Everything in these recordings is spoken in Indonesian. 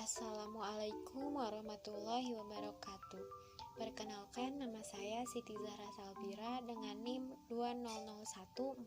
Assalamualaikum warahmatullahi wabarakatuh. Perkenalkan, nama saya Siti Zahra Salbira dengan NIM 2001439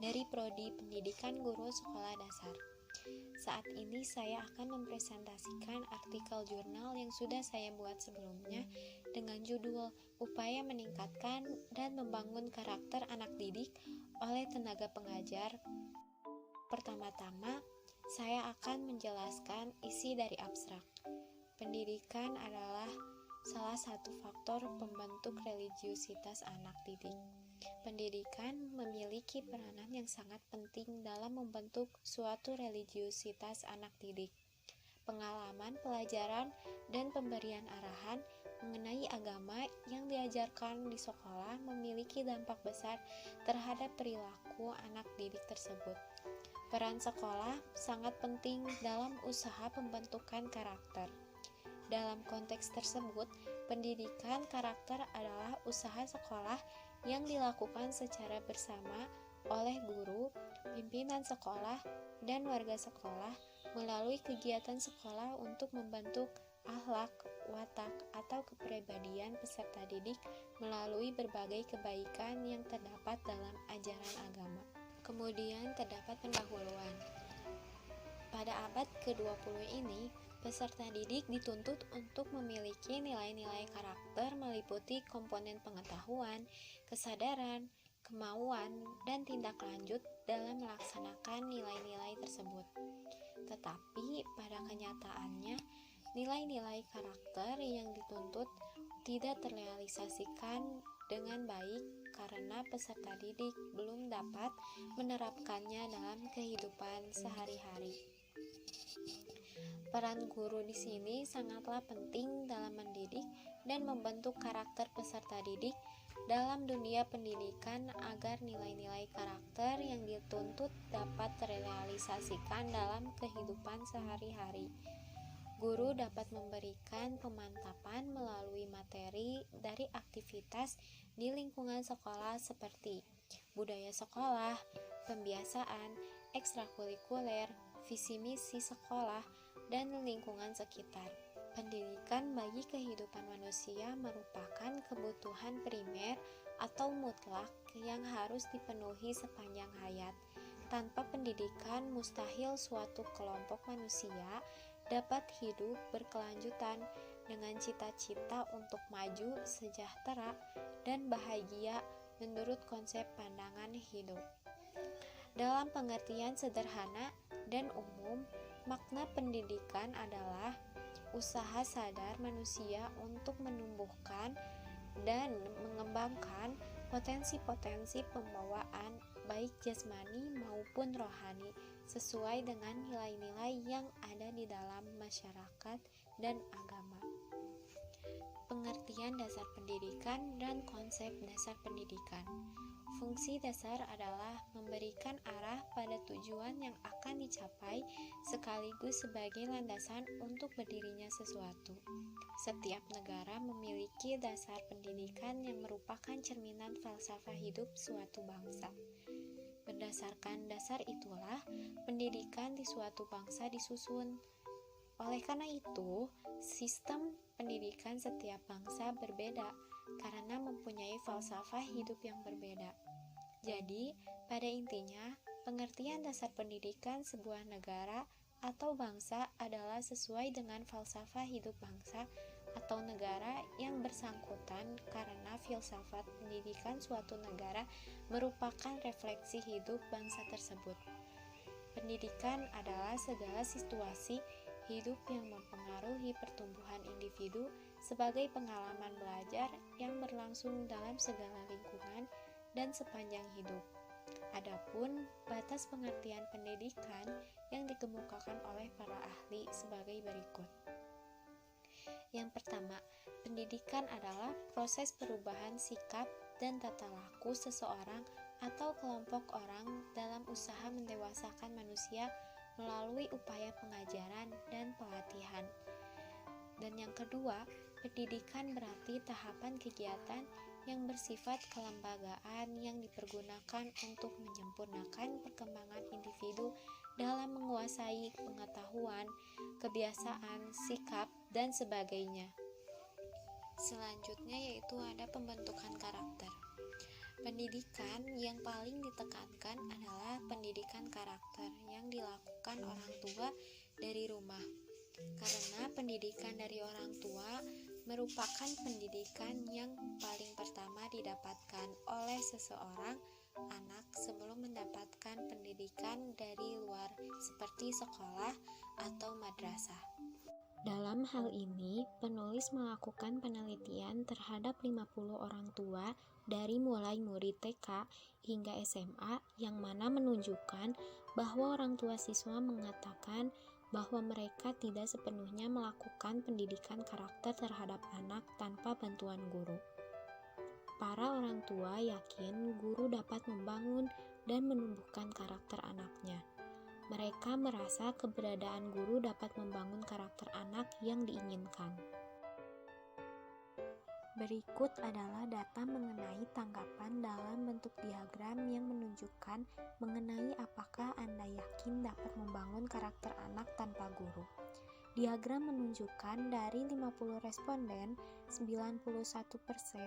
dari Prodi Pendidikan Guru Sekolah Dasar. Saat ini saya akan mempresentasikan artikel jurnal yang sudah saya buat sebelumnya dengan judul Upaya Meningkatkan dan Membangun Karakter Anak Didik oleh Tenaga Pengajar. Pertama-tama, saya akan menjelaskan isi dari abstrak. Pendidikan adalah salah satu faktor pembentuk religiusitas anak didik. Pendidikan memiliki peranan yang sangat penting dalam membentuk suatu religiusitas anak didik. Pengalaman, pelajaran, dan pemberian arahan mengenai agama yang diajarkan di sekolah memiliki dampak besar terhadap perilaku anak didik tersebut. Peran sekolah sangat penting dalam usaha pembentukan karakter. Dalam konteks tersebut, pendidikan karakter adalah usaha sekolah yang dilakukan secara bersama oleh guru, pimpinan sekolah, dan warga sekolah melalui kegiatan sekolah untuk membentuk akhlak, watak, atau kepribadian peserta didik melalui berbagai kebaikan yang terdapat dalam ajaran agama. Kemudian terdapat pendahuluan. Pada abad ke-20 ini, peserta didik dituntut untuk memiliki nilai-nilai karakter meliputi komponen pengetahuan, kesadaran, kemauan, dan tindak lanjut dalam melaksanakan nilai-nilai tersebut. Tetapi pada kenyataannya, nilai-nilai karakter yang dituntut tidak terrealisasikan dengan baik karena peserta didik belum dapat menerapkannya dalam kehidupan sehari-hari. Peran guru di sini sangatlah penting dalam mendidik dan membentuk karakter peserta didik dalam dunia pendidikan agar nilai-nilai karakter yang dituntut dapat terrealisasikan dalam kehidupan sehari-hari. Guru dapat memberikan pemantapan melalui materi dari aktivitas di lingkungan sekolah seperti budaya sekolah, pembiasaan, ekstrakurikuler, visi misi sekolah, dan lingkungan sekitar. Pendidikan bagi kehidupan manusia merupakan kebutuhan primer atau mutlak yang harus dipenuhi sepanjang hayat. Tanpa pendidikan, mustahil suatu kelompok manusia dapat hidup berkelanjutan dengan cita-cita untuk maju, sejahtera, dan bahagia menurut konsep pandangan hidup. Dalam pengertian sederhana dan umum, makna pendidikan adalah usaha sadar manusia untuk menumbuhkan dan mengembangkan potensi-potensi pembawaan baik jasmani maupun rohani sesuai dengan nilai-nilai yang ada di dalam masyarakat dan agama. Pengertian dasar pendidikan dan konsep dasar pendidikan. Fungsi dasar adalah memberikan arah pada tujuan yang akan dicapai sekaligus sebagai landasan untuk berdirinya sesuatu. Setiap negara memiliki dasar pendidikan yang merupakan cerminan falsafah hidup suatu bangsa. Berdasarkan dasar itulah, pendidikan di suatu bangsa disusun. Oleh karena itu, sistem pendidikan setiap bangsa berbeda karena mempunyai falsafah hidup yang berbeda. Jadi, pada intinya, pengertian dasar pendidikan sebuah negara atau bangsa adalah sesuai dengan falsafah hidup bangsa atau negara yang bersangkutan karena filsafat pendidikan suatu negara merupakan refleksi hidup bangsa tersebut. Pendidikan adalah segala situasi hidup yang mempengaruhi pertumbuhan individu sebagai pengalaman belajar yang berlangsung dalam segala lingkungan dan sepanjang hidup. Adapun batas pengertian pendidikan yang dikemukakan oleh para ahli sebagai berikut. Yang pertama, pendidikan adalah proses perubahan sikap dan tata laku seseorang atau kelompok orang dalam usaha mendewasakan manusia melalui upaya pengajaran dan pelatihan. Dan yang kedua, pendidikan berarti tahapan kegiatan yang bersifat kelembagaan yang dipergunakan untuk menyempurnakan perkembangan individu dalam menguasai pengetahuan, kebiasaan, sikap, dan sebagainya. Selanjutnya yaitu ada pembentukan karakter. Pendidikan yang paling ditekankan adalah pendidikan karakter yang dilakukan orang tua dari rumah. Karena pendidikan dari orang tua merupakan pendidikan yang paling pertama didapatkan oleh seseorang anak sebelum mendapatkan pendidikan dari luar seperti sekolah atau madrasah. Dalam hal ini, penulis melakukan penelitian terhadap 50 orang tua dari mulai murid TK hingga SMA yang mana menunjukkan bahwa orang tua siswa mengatakan bahwa mereka tidak sepenuhnya melakukan pendidikan karakter terhadap anak tanpa bantuan guru. Para orang tua yakin guru dapat membangun dan menumbuhkan karakter anaknya. Mereka merasa keberadaan guru dapat membangun karakter anak yang diinginkan. Berikut adalah data mengenai tanggapan dalam bentuk diagram yang menunjukkan mengenai apakah Anda yakin dapat membangun karakter anak tanpa guru. Diagram menunjukkan dari 50 responden, 91%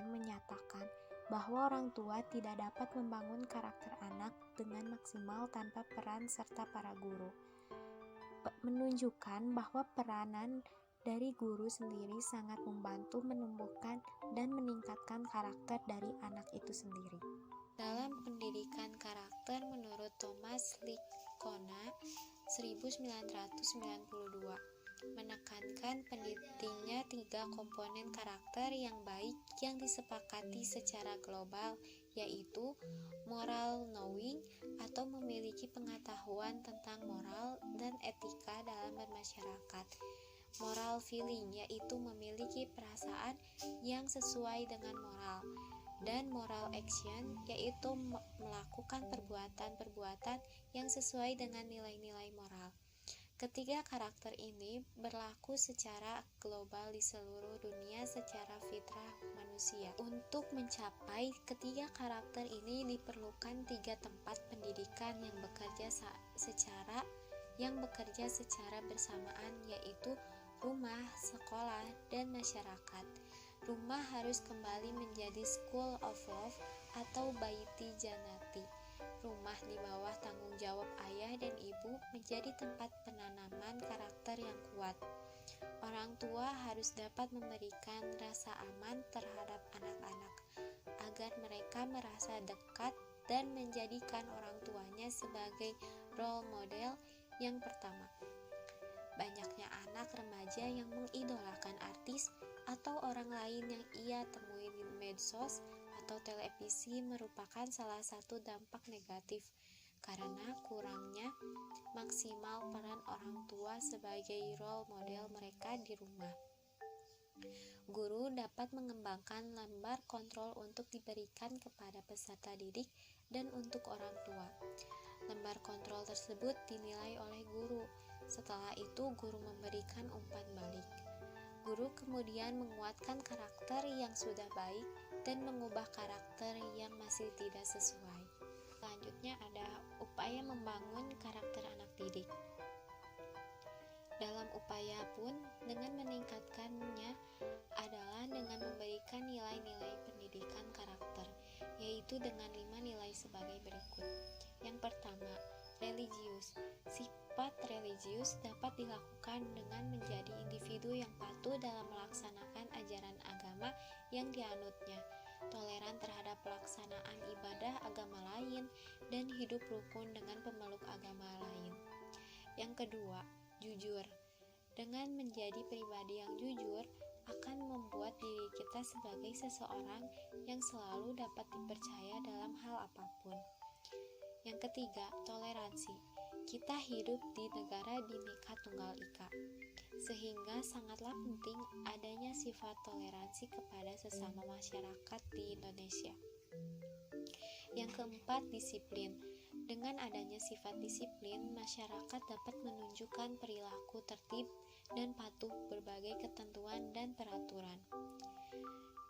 menyatakan bahwa orang tua tidak dapat membangun karakter anak dengan maksimal tanpa peran serta para guru. Menunjukkan bahwa peranan dari guru sendiri sangat membantu menumbuhkan dan meningkatkan karakter dari anak itu sendiri. Dalam pendidikan karakter menurut Thomas Lickona 1992 menekankan pentingnya 3 komponen karakter yang baik yang disepakati secara global, yaitu moral knowing atau memiliki pengetahuan tentang moral dan etika dalam bermasyarakat, moral feeling yaitu memiliki perasaan yang sesuai dengan moral, dan moral action yaitu melakukan perbuatan-perbuatan yang sesuai dengan nilai-nilai moral. Ketiga karakter ini berlaku secara global di seluruh dunia secara fitrah manusia. Untuk mencapai ketiga karakter ini diperlukan 3 tempat pendidikan yang bekerja secara bersamaan, yaitu rumah, sekolah, dan masyarakat. Rumah harus kembali menjadi school of love atau baiti janati. Rumah di bawah tanggung jawab ayah dan ibu menjadi tempat penanaman karakter yang kuat. Orang tua harus dapat memberikan rasa aman terhadap anak-anak agar mereka merasa dekat dan menjadikan orang tuanya sebagai role model yang pertama. Banyaknya anak remaja yang mengidolakan artis atau orang lain yang ia temui di medsos atau televisi merupakan salah satu dampak negatif karena kurangnya maksimal peran orang tua sebagai role model mereka di rumah. Guru dapat mengembangkan lembar kontrol untuk diberikan kepada peserta didik dan untuk orang tua. Lembar kontrol tersebut dinilai oleh guru. Setelah itu guru memberikan umpan balik. Guru kemudian menguatkan karakter yang sudah baik dan mengubah karakter yang masih tidak sesuai. Selanjutnya ada upaya membangun karakter anak didik. Dalam upaya pun dengan meningkatkannya adalah dengan memberikan nilai-nilai pendidikan karakter, yaitu dengan 5 nilai sebagai berikut. Yang pertama, religius. Sifat religius dapat dilakukan dengan menjadi individu yang patuh dalam melaksanakan ajaran agama yang dianutnya, toleran terhadap pelaksanaan ibadah agama lain, dan hidup rukun dengan pemeluk agama lain. Yang kedua, jujur. Dengan menjadi pribadi yang jujur akan membuat diri kita sebagai seseorang yang selalu dapat dipercaya dalam hal apapun. Yang ketiga, toleransi. Kita hidup di negara Bhinneka Tunggal Ika, sehingga sangatlah penting adanya sifat toleransi kepada sesama masyarakat di Indonesia. Yang keempat, disiplin. Dengan adanya sifat disiplin, masyarakat dapat menunjukkan perilaku tertib dan patuh berbagai ketentuan dan peraturan.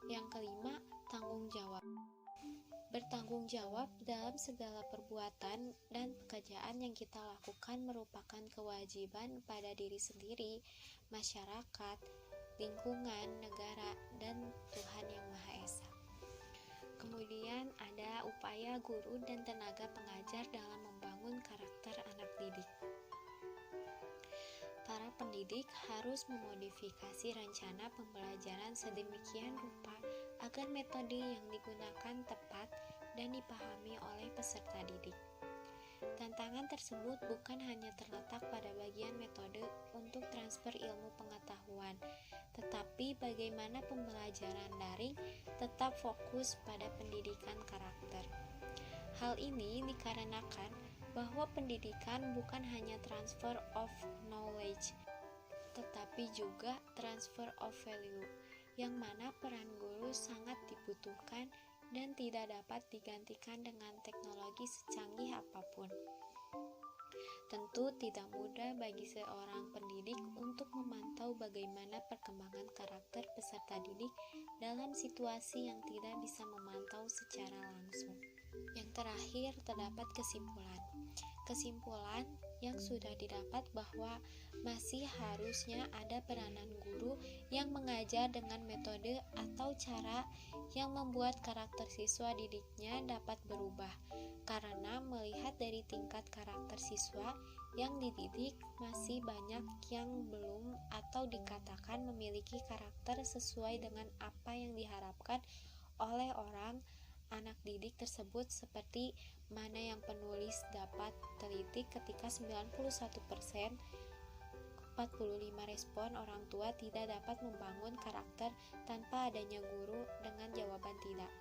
Yang kelima, tanggung jawab. Bertanggung jawab dalam segala perbuatan dan pekerjaan yang kita lakukan merupakan kewajiban pada diri sendiri, masyarakat, lingkungan, negara, dan Tuhan Yang Maha Esa. Kemudian ada upaya guru dan tenaga pengajar dalam membangun karakter anak didik. Para pendidik harus memodifikasi rencana pembelajaran sedemikian rupa agar metode yang digunakan tepat dan dipahami oleh peserta didik. Tantangan tersebut bukan hanya terletak pada bagian metode untuk transfer ilmu pengetahuan, tetapi bagaimana pembelajaran daring tetap fokus pada pendidikan karakter. Hal ini dikarenakan bahwa pendidikan bukan hanya transfer of knowledge, tetapi juga transfer of value, yang mana peran guru sangat dibutuhkan dan tidak dapat digantikan dengan teknologi secanggih apapun. Tentu tidak mudah bagi seorang pendidik untuk memantau bagaimana perkembangan karakter peserta didik dalam situasi yang tidak bisa memantau secara langsung. Yang terakhir, terdapat kesimpulan. Kesimpulan yang sudah didapat bahwa masih harusnya ada peranan guru yang mengajar dengan metode atau cara yang membuat karakter siswa didiknya dapat berubah, karena melihat dari tingkat karakter siswa yang dididik masih banyak yang belum atau dikatakan memiliki karakter sesuai dengan apa yang diharapkan oleh anak didik tersebut, seperti mana yang penulis dapat teliti ketika 91%, 45 respon orang tua tidak dapat membangun karakter tanpa adanya guru dengan jawaban tidak.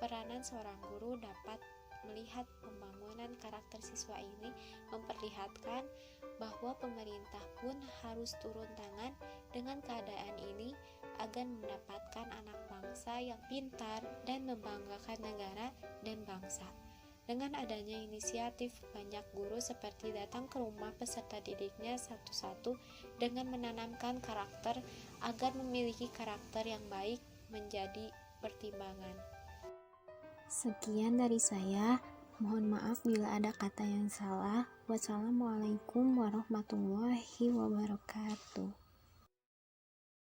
Peranan seorang guru dapat melihat pembangunan karakter siswa ini memperlihatkan bahwa pemerintah pun harus turun tangan dengan keadaan ini agar mendapatkan anak bangsa yang pintar dan membanggakan negara dan bangsa. Dengan adanya inisiatif, banyak guru seperti datang ke rumah peserta didiknya satu-satu dengan menanamkan karakter agar memiliki karakter yang baik menjadi pertimbangan. Sekian dari saya. Mohon maaf bila ada kata yang salah. Wassalamualaikum warahmatullahi wabarakatuh.